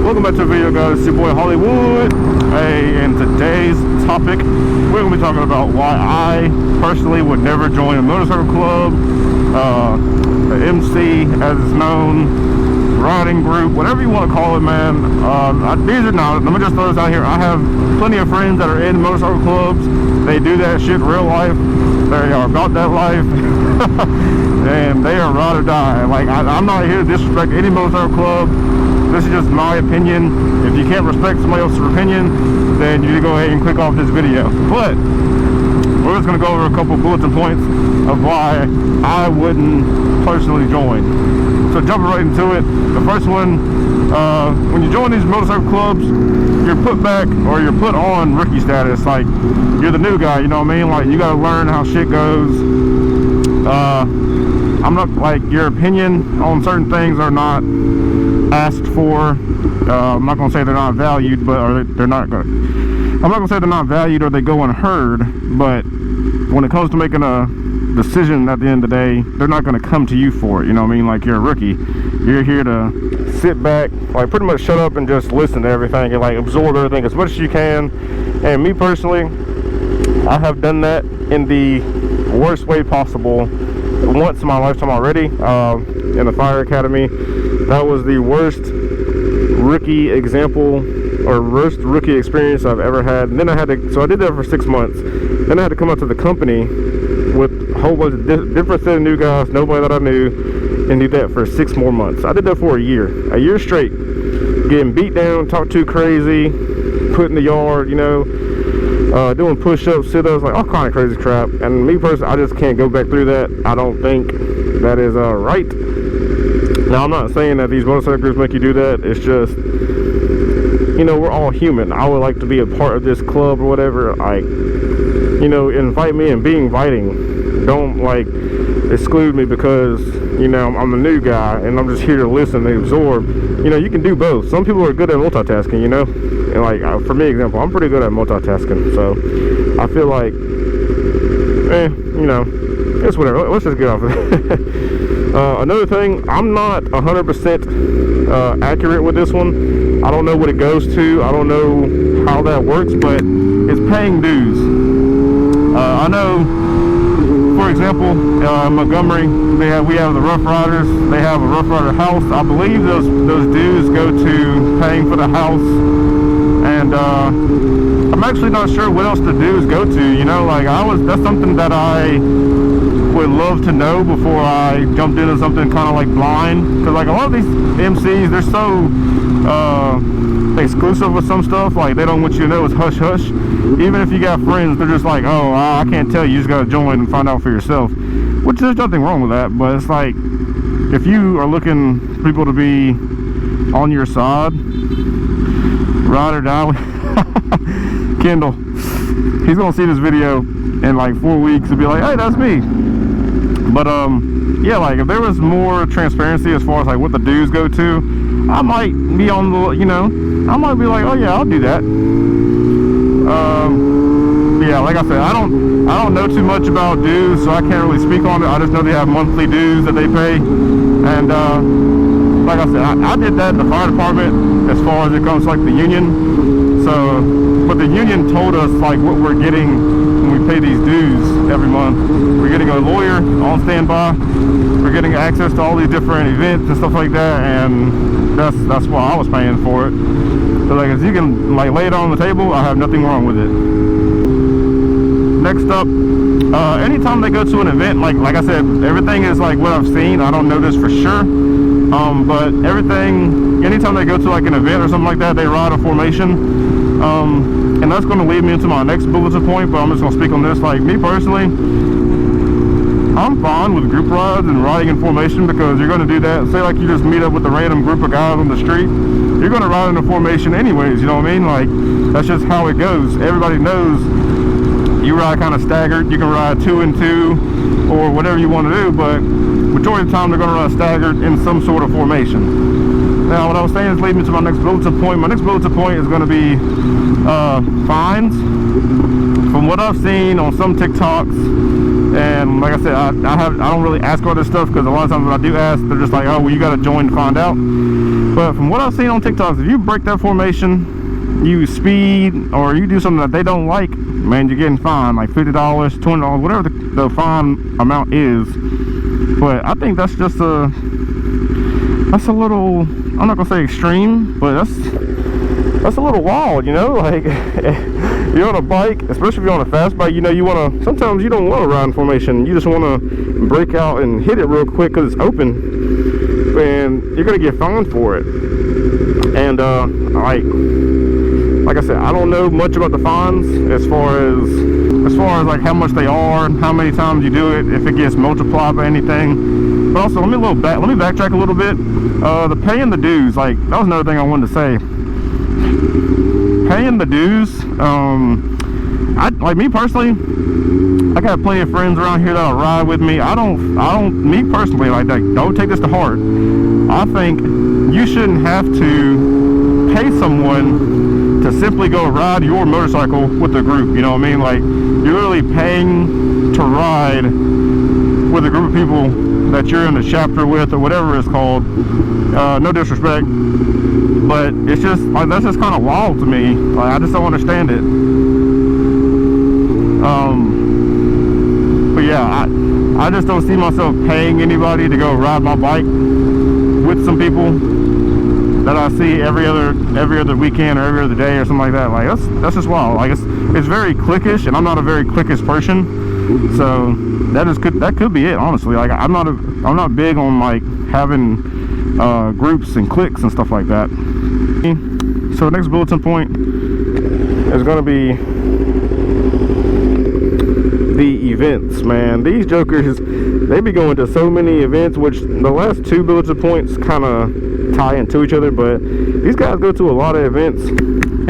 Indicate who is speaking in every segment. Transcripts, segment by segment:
Speaker 1: Welcome back to the video, guys. It's your boy Hollywood. Hey, and today's topic, we're going to be talking about why I personally would never join a motorcycle club, an MC as it's known, riding group, whatever you want to call it, man. These are not, let me just throw this out here. I have plenty of friends that are in motorcycle clubs. They do that shit in real life. They are about that life. And they are ride or die. Like, I'm not here to disrespect any motorcycle club. This is just my opinion. If you can't respect somebody else's opinion, then you need to go ahead and click off this video. But we're just going to go over a couple bulletin points of why I wouldn't personally join. So jumping right into it, the first one, when you join these motorcycle clubs, you're put back, or you're put on rookie status. Like, you're the new guy, you know what I mean? Like, you got to learn how shit goes. I'm not, like, your opinion on certain things are not asked for. I'm not gonna say they're not valued, but they're not gonna, I'm not gonna say they're not valued or they go unheard, but when it comes to making a decision at the end of the day, they're not gonna come to you for it, you know what I mean? Like, you're a rookie, you're here to sit back, like, pretty much shut up and just listen to everything and, like, absorb everything as much as you can. And me personally, I have done that in the worst way possible once in my lifetime already, in the fire academy. That was the worst rookie example or worst rookie experience I've ever had. And then I had to, so I did that for 6 months. Then I had to come out to the company with a whole bunch of different set of new guys, nobody that I knew, and do that for 6 more months. I did that for a year straight, getting beat down, talked too crazy, put in the yard, you know, doing push-ups, sit-ups, like all kind of crazy crap. And me personally, I just can't go back through that. I don't think that is right. Now, I'm not saying that these motorcycle groups make you do that. It's just, you know, we're all human. I would like to be a part of this club or whatever. Like, you know, invite me and be inviting. Don't, like, exclude me because, you know, I'm the new guy and I'm just here to listen and absorb. You know, you can do both. Some people are good at multitasking, you know. And, like, for me, example, I'm pretty good at multitasking. So, I feel like, you know, it's whatever. Let's just get off of it. Another thing, I'm not 100% accurate with this one. I don't know what it goes to. I don't know how that works, but it's paying dues. I know, for example, Montgomery, we have the Ruff Riders. They have a Ruff Rider house. I believe those dues go to paying for the house. And I'm actually not sure what else the dues go to. You know, like, that's something that I would love to know before I jumped into something kind of like blind, because, like, a lot of these MCs, they're so exclusive with some stuff. Like, they don't want you to know. It's hush hush. Even if you got friends, they're just like, oh, I can't tell you, you just gotta join and find out for yourself, which there's nothing wrong with that. But it's like, if you are looking for people to be on your side, ride or die with Kendall, he's gonna see this video in like 4 weeks and be like, hey, that's me. But yeah, like, if there was more transparency as far as like what the dues go to, I might be on the, you know, I might be like, oh yeah, I'll do that. Yeah, like I said, I don't know too much about dues, so I can't really speak on it. I just know they have monthly dues that they pay. And like I said, I did that in the fire department as far as it comes to, like, the union. So, but the union told us, like, what we're getting when we pay these dues every month. We're getting a lawyer on standby. We're getting access to all these different events and stuff like that, and that's why I was paying for it. So, like, if you can, like, lay it on the table, I have nothing wrong with it. Next up, anytime they go to an event, like I said, everything is like what I've seen. I don't know this for sure, but everything, anytime they go to like an event or something like that, they ride a formation. And that's going to lead me into my next bulletin point, but I'm just going to speak on this. Like, me personally, I'm fine with group rides and riding in formation, because you're going to do that. Say, like, you just meet up with a random group of guys on the street, you're going to ride in a formation anyways, you know what I mean? Like, that's just how it goes. Everybody knows you ride kind of staggered. You can ride 2 and 2 or whatever you want to do, but majority of the time they're going to ride staggered in some sort of formation. Now, what I was saying is leading me to my next bulletin point. My next bulletin point is going to be fines. From what I've seen on some TikToks, And like I said, I don't really ask all this stuff, because a lot of times when I do ask, they're just like, oh, well, you got to join to find out. But from what I've seen on TikTok, if you break that formation, you speed, or you do something that they don't like, man, you're getting fined like $50, $20, whatever the fine amount is. But I think that's just a little, I'm not gonna say extreme, but that's a little wild, you know. Like, you're on a bike, especially if you're on a fast bike, you know, you want to, sometimes you don't want to ride in formation, you just want to break out and hit it real quick because it's open, and you're gonna get fined for it. And like I said, I don't know much about the fines as far as like how much they are, how many times you do it, if it gets multiplied by anything. But also, let me backtrack a little bit. The paying the dues, like, that was another thing I wanted to say. Paying the dues, like me personally, I got plenty of friends around here that'll ride with me. Me personally, like, don't take this to heart. I think you shouldn't have to pay someone to simply go ride your motorcycle with a group, you know what I mean? Like, you're really paying to ride with a group of people that you're in a chapter with, or whatever it's called. No disrespect, but it's just like, that's just kind of wild to me. Like, I just don't understand it. But yeah, I just don't see myself paying anybody to go ride my bike with some people that I see every other weekend or every other day or something like that. Like, that's just wild. Like, it's very cliquish, and I'm not a very cliquish person, so that could be it, honestly. Like, I'm not big on like having groups and cliques and stuff like that. So the next bulletin point is going to be the events, man. These jokers, they be going to so many events, which the last two bulletin points kind of tie into each other, but these guys go to a lot of events,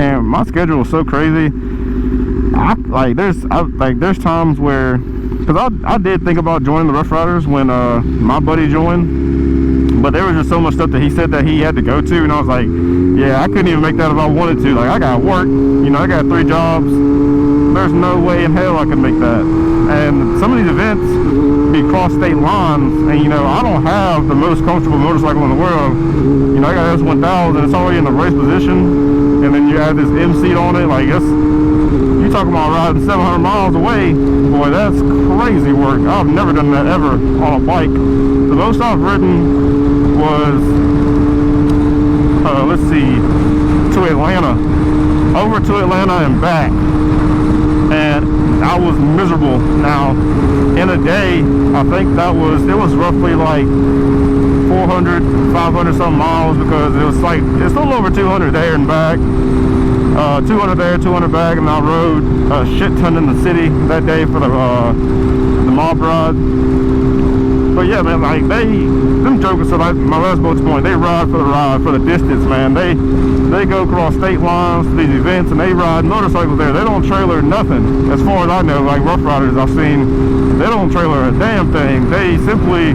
Speaker 1: and my schedule is so crazy. There's times where, because I did think about joining the Rough Riders when my buddy joined, but there was just so much stuff that he said that he had to go to, and I was like, yeah, I couldn't even make that if I wanted to. Like, I got work, you know, I got 3 jobs. There's no way in hell I could make that. And some of these events be cross state lines, and you know, I don't have the most comfortable motorcycle in the world. You know, I got S1000, it's already in the race position, and then you add this M seat on it. Like, you talking about riding 700 miles away, boy, that's crazy work. I've never done that ever on a bike. The most I've ridden was, let's see, to Atlanta, over to Atlanta and back, and I was miserable. Now, in a day, I think it was roughly like 400, 500 some miles, because it was like, it's a little over 200 there and back. 200 there, 200 back, and I rode a shit ton in the city that day for the mob ride. But yeah, man, like, them jokers, so like my last bullet point, they ride for the distance, man. They go across state lines to these events, and they ride motorcycles there. They don't trailer nothing, as far as I know. Like, Rough Riders I've seen, they don't trailer a damn thing. They simply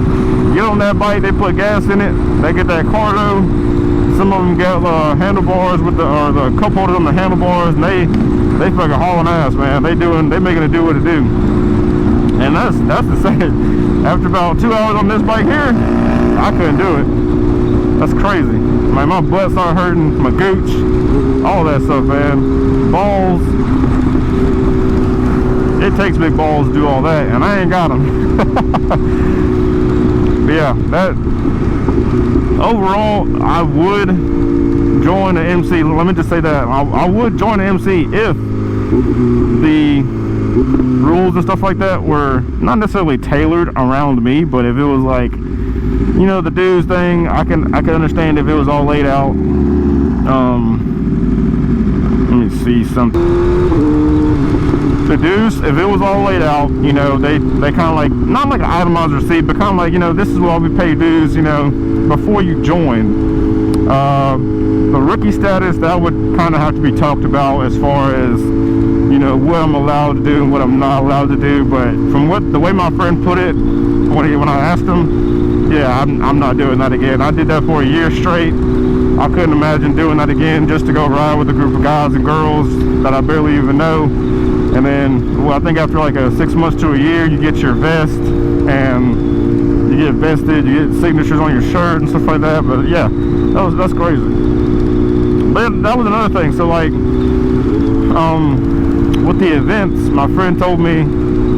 Speaker 1: get on that bike, they put gas in it, they get that cargo. Some of them got handlebars with the cup holders on the handlebars, and they fucking hauling ass, man. They making it do what it do. And that's the same. After about 2 hours on this bike here, I couldn't do it. That's crazy. Like, my butt started hurting, my gooch, all that stuff, man. Balls. It takes big balls to do all that, and I ain't got them. But yeah, that overall, I would join the MC. Let me just say that I would join the MC if the rules and stuff like that were not necessarily tailored around me, but if it was like, you know, the dues thing, I can understand if it was all laid out. Let me see something. The dues, if it was all laid out, you know, they kind of like, not like an itemized receipt, but kind of like, you know, this is what we pay dues, you know, before you join. The rookie status, that would kind of have to be talked about as far as, you know, what I'm allowed to do and what I'm not allowed to do. But from the way my friend put it, when I asked him, yeah, I'm not doing that again. I did that for a year straight. I couldn't imagine doing that again, just to go ride with a group of guys and girls that I barely even know. And then, well, I think after like 6 months to a year, you get your vest, and you get vested, you get signatures on your shirt and stuff like that. But yeah, that's crazy. But that was another thing. So like, with the events, my friend told me,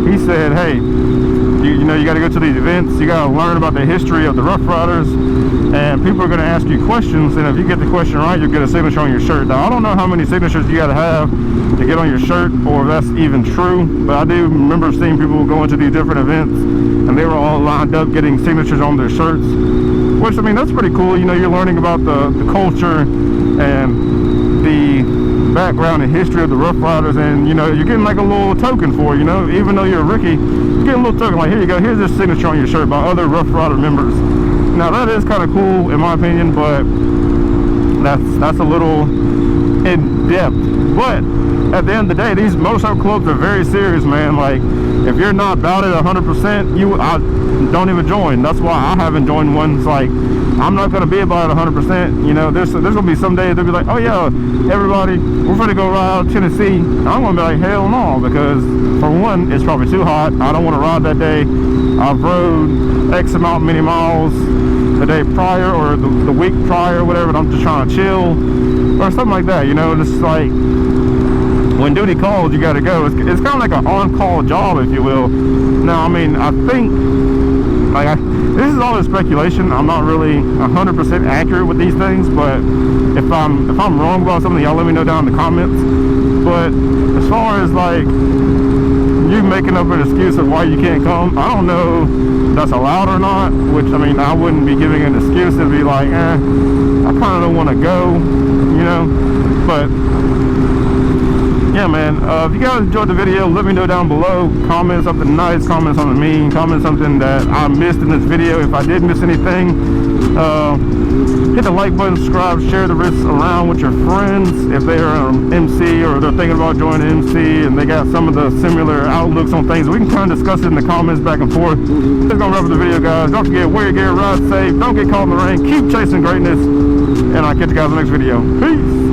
Speaker 1: he said, hey, you know, you got to go to these events, you got to learn about the history of the Rough Riders, and people are going to ask you questions, and if you get the question right, you'll get a signature on your shirt. Now, I don't know how many signatures you got to have to get on your shirt, or if that's even true, but I do remember seeing people going to these different events, and they were all lined up getting signatures on their shirts, which, I mean, that's pretty cool. You know, you're learning about the culture and the background and history of the Rough Riders, and you know, you're getting like a little token for it, you know, even though you're a rookie, you're getting a little token, like, here you go, here's this signature on your shirt by other Rough Rider members. Now that is kind of cool in my opinion, but that's a little in depth. But at the end of the day, these motorcycle clubs are very serious, man. Like, if you're not about it 100%, I don't even join. That's why I haven't joined one. It's like, I'm not going to be about it 100%. You know, there's going to be some days they'll be like, oh yeah, everybody, we're going to go ride out Tennessee. I'm going to be like, hell no, because for one, it's probably too hot. I don't want to ride that day. I've rode X amount many miles the day prior, or the week prior, or whatever, and I'm just trying to chill or something like that. You know, it's like, when duty calls, you got to go. It's kind of like an on-call job, if you will. Now, I mean, I think, like, this is all speculation. I'm not really 100% accurate with these things, but if I'm wrong about something, y'all let me know down in the comments. But as far as like you making up an excuse of why you can't come, I don't know if that's allowed or not. Which, I mean, I wouldn't be giving an excuse to be like, I kind of don't want to go, you know. But yeah, man, if you guys enjoyed the video, let me know down below. Comment something nice, comment something mean, comment something that I missed in this video. If I did miss anything, hit the like button, subscribe, share the risks around with your friends. If they're MC or they're thinking about joining MC and they got some of the similar outlooks on things, we can kind of discuss it in the comments back and forth. That's gonna wrap up the video, guys. Don't forget, wear your gear, ride safe, don't get caught in the rain, keep chasing greatness, and I'll catch you guys in the next video. Peace.